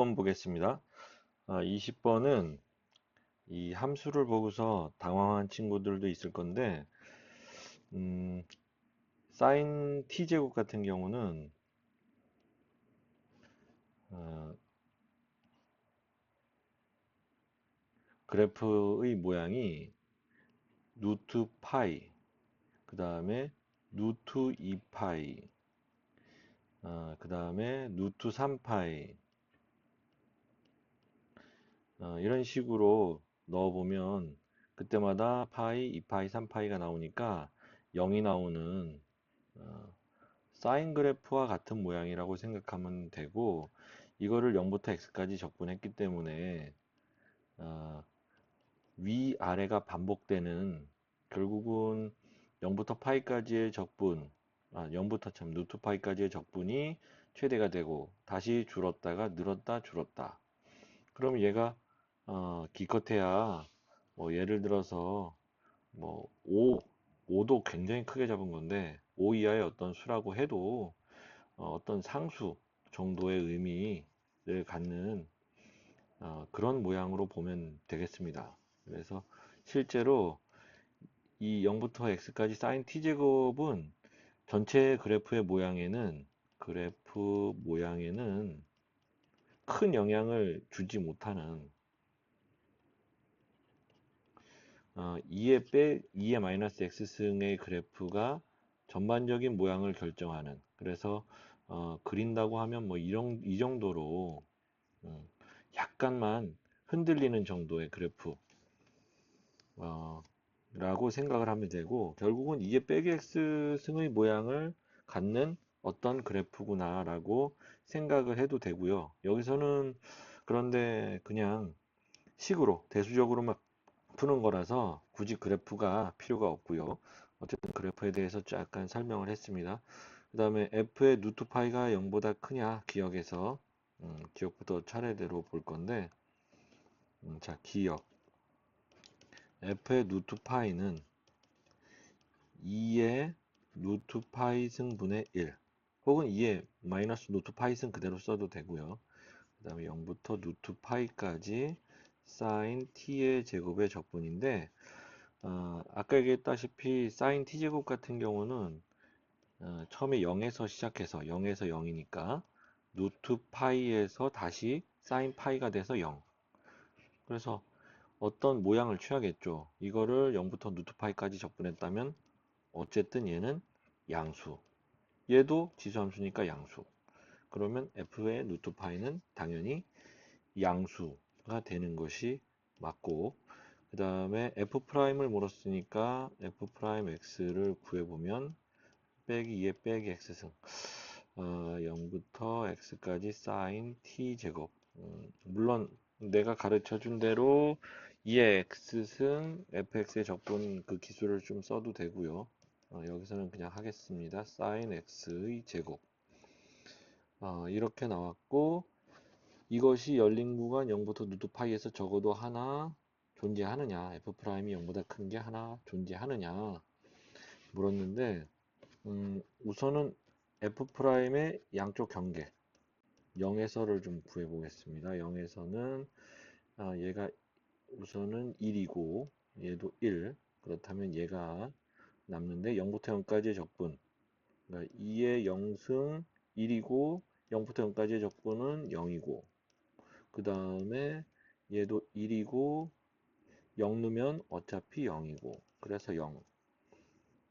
20번 보겠습니다. 20번은 이 함수를 보고서 당황한 친구들도 있을 건데, 음, 사인 t제곱 같은 경우는, 어, 그래프의 모양이 루트 파이, 그 다음에 루트 2파이, 그 다음에 루트 3파이, 이런 식으로 넣어보면 그때마다 파이, 2파이, 3파이가 나오니까 0이 나오는 어, 사인 그래프와 같은 모양이라고 생각하면 되고, 이거를 0부터 x까지 적분했기 때문에 어, 위아래가 반복되는, 결국은 0부터 파이까지의 적분, 0부터 참 루트 파이까지의 적분이 최대가 되고 다시 줄었다가 늘었다 줄었다. 그럼 얘가 기껏해야 뭐 예를 들어서 뭐 5도 굉장히 크게 잡은 건데 5 이하의 어떤 수라고 해도 어떤 상수 정도의 의미를 갖는 그런 모양으로 보면 되겠습니다. 그래서 실제로 이 0부터 x까지 사인 t제곱은 전체 그래프 모양에는 큰 영향을 주지 못하는 2의 마이너스 x승의 그래프가 전반적인 모양을 결정하는, 그래서 그린다고 하면 뭐 이 정도로 음, 약간만 흔들리는 정도의 그래프 라고 생각을 하면 되고, 결국은 이게 빼기 x 승의 모양을 갖는 어떤 그래프구나 라고 생각을 해도 되고요. 여기서는 그런데 그냥 식으로 대수적으로만 푸는 거라서 굳이 그래프가 필요가 없고요. 어쨌든 그래프에 대해서 약간 설명을 했습니다. 그 다음에 f의 루트 파이가 0보다 크냐, 기억에서 기억부터 차례대로 볼 건데, 자, 기억 f의 루트 파이는 2의 루트 파이 승분의 1, 혹은 2의 마이너스 루트 파이 승 그대로 써도 되고요. 그 다음에 0부터 루트 파이까지 사인 t의 제곱의 적분인데, 아까 얘기했다시피 사인 t제곱 같은 경우는 처음에 0에서 시작해서 0에서 0이니까 루트 파이에서 다시 사인 파이가 돼서 0. 그래서 어떤 모양을 취하겠죠. 이거를 0부터 루트 파이까지 적분했다면 어쨌든 얘는 양수, 얘도 지수함수니까 양수. 그러면 f의 루트 파이는 당연히 양수가 되는 것이 맞고, 그 다음에 f'을 물었으니까 f'x를 구해보면 빼기 2의 빼기 x승, 0부터 x까지 사인 t제곱. 물론 내가 가르쳐 준 대로 2의 x승 fx의 적분 그 기술을 좀 써도 되고요. 여기서는 그냥 하겠습니다. 사인 x의 제곱. 이렇게 나왔고, 이것이 열린 구간 0부터 루트 파이에서 적어도 하나 존재하느냐, f'이 0보다 큰 게 하나 존재하느냐 물었는데, 우선은 f'의 양쪽 경계 0에서를 좀 구해 보겠습니다. 0에서는 얘가 우선은 1이고 얘도 1, 그렇다면 얘가 남는데 0부터 0까지의 적분, 그러니까 2의 0승 1이고 0부터 0까지의 적분은 0이고, 그 다음에 얘도 1이고 0 넣으면 어차피 0이고 그래서 0.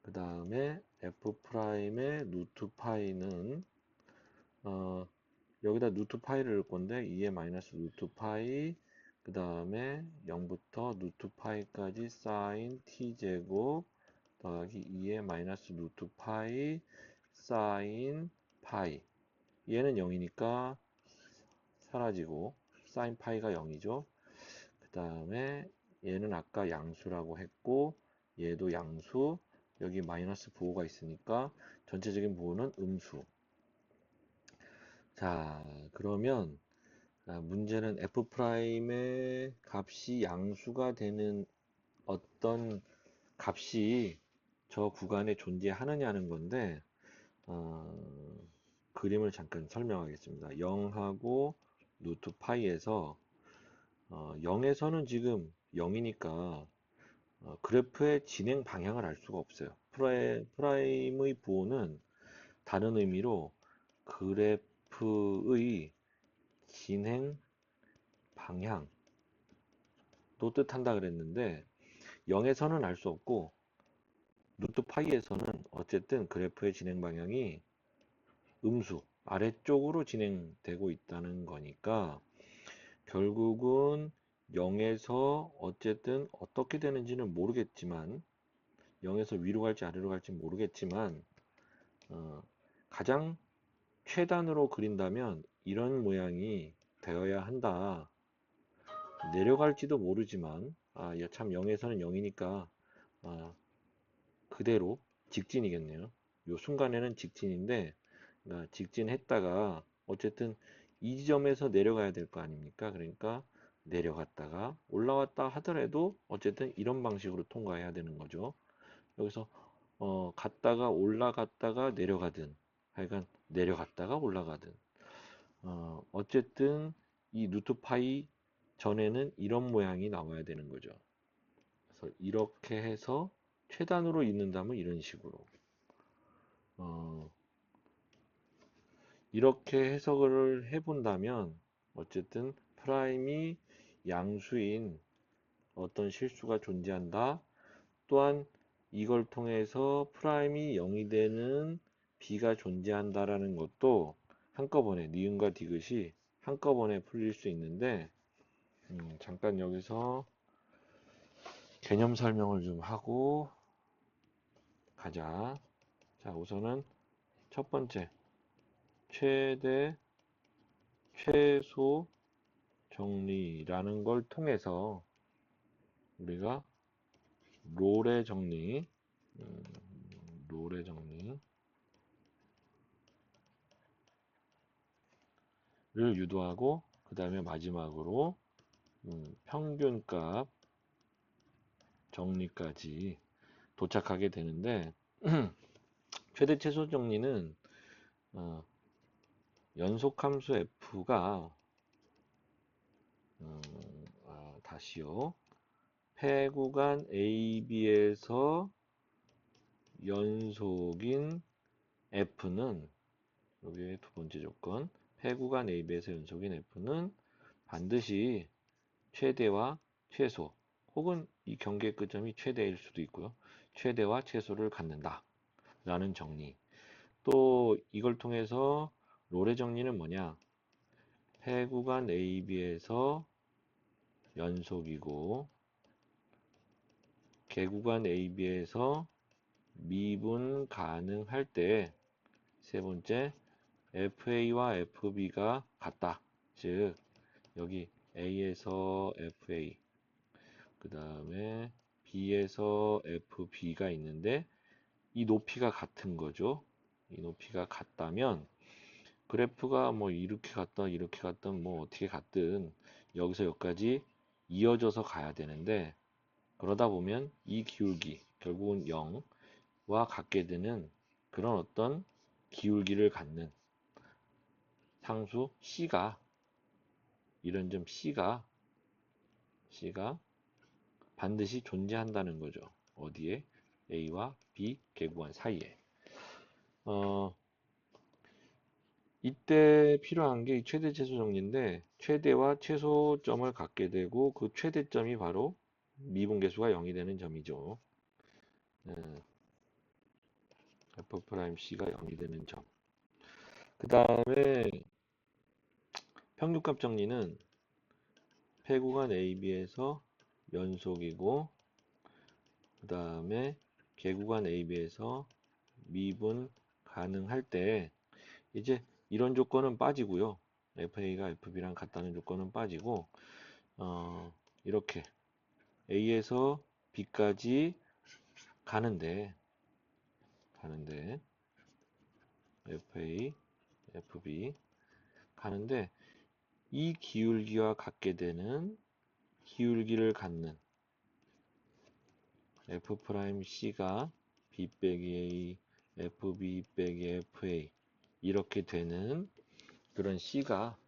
그 다음에 f'의 루트 파이는 여기다 루트 파이를 넣을 건데 2의 마이너스 루트 파이, 그 다음에 0부터 루트 파이까지 사인 t제곱 더하기 2의 마이너스 루트 파이 사인 파이, 얘는 0이니까 사라지고 사인 파이가 0이죠. 그 다음에 얘는 아까 양수라고 했고 얘도 양수, 여기 마이너스 부호가 있으니까 전체적인 부호는 음수. 자, 그러면 문제는 f'의 값이 양수가 되는 어떤 값이 저 구간에 존재하느냐는 건데, 그림을 잠깐 설명하겠습니다. 0하고 루트 파이에서 0에서는 지금 0이니까 그래프의 진행 방향을 알 수가 없어요. 프라임의 부호는 다른 의미로 그래프의 진행 방향도 뜻한다 그랬는데 0에서는 알 수 없고 루트 파이에서는 어쨌든 그래프의 진행 방향이 음수 아래쪽으로 진행되고 있다는 거니까 결국은 0에서 어쨌든 어떻게 되는지는 모르겠지만 0에서 위로 갈지 아래로 갈지 모르겠지만 가장 최단으로 그린다면 이런 모양이 되어야 한다. 내려갈지도 모르지만 참 0에서는 0이니까 그대로 직진이겠네요. 요 순간에는 직진인데 직진했다가 어쨌든 이 지점에서 내려가야 될 거 아닙니까? 그러니까 내려갔다가 올라왔다 하더라도 어쨌든 이런 방식으로 통과해야 되는 거죠. 여기서 갔다가 올라갔다가 내려가든 하여간 내려갔다가 올라가든 어쨌든 이 루트 파이 전에는 이런 모양이 나와야 되는 거죠. 그래서 이렇게 해서 최단으로 읽는다면 이런 식으로 어, 이렇게 해석을 해본다면 어쨌든 프라임이 양수인 어떤 실수가 존재한다. 또한 이걸 통해서 프라임이 0이 되는 b가 존재한다라는 것도 한꺼번에 니은과 디귿이 한꺼번에 풀릴 수 있는데 잠깐 여기서 개념 설명을 좀 하고 가자. 자, 우선은 첫 번째 최대 최소 정리라는 걸 통해서 우리가 롤의 정리, 음, 롤의 정리를 유도하고 그 다음에 마지막으로 평균값 정리까지 도착하게 되는데 최대 최소 정리는 연속함수 f가 다시요 폐구간 AB에서 연속인 F는 여기 두 번째 조건 폐구간 AB에서 연속인 F는 반드시 최대와 최소 혹은 이 경계의 끝점이 최대일 수도 있고요. 최대와 최소를 갖는다 라는 정리. 또 이걸 통해서 롤의 정리는 뭐냐? 폐구간 AB에서 연속이고 개구간 AB에서 미분 가능할 때 세 번째 FA와 FB가 같다. 즉 여기 A에서 FA 그 다음에 B에서 FB가 있는데 이 높이가 같은 거죠. 이 높이가 같다면 그래프가 뭐 이렇게 갔다 이렇게 갔든 뭐 어떻게 갔든 여기서 여기까지 이어져서 가야 되는데 그러다 보면 이 기울기 결국은 0와 같게 되는 그런 어떤 기울기를 갖는 상수 C가 이런 점 C가 반드시 존재한다는 거죠. 어디에? A와 B 계구간 사이에. 이때 필요한 게 최대 최소 정리인데 최대와 최소점을 갖게 되고 그 최대점이 바로 미분계수가 0이 되는 점이죠. F'C가 0이 되는 점. 그 다음에 평균값 정리는 폐구간 AB에서 연속이고 그 다음에 개구간 AB에서 미분 가능할 때 이제 이런 조건은 빠지고요. FA가 FB랑 같다는 조건은 빠지고 이렇게 A에서 B까지 가는데 FA, FB 가는데 이 기울기와 같게 되는 기울기를 갖는 F'C가 B 빼기 A, FB 빼기 FA 이렇게 되는 그런 C가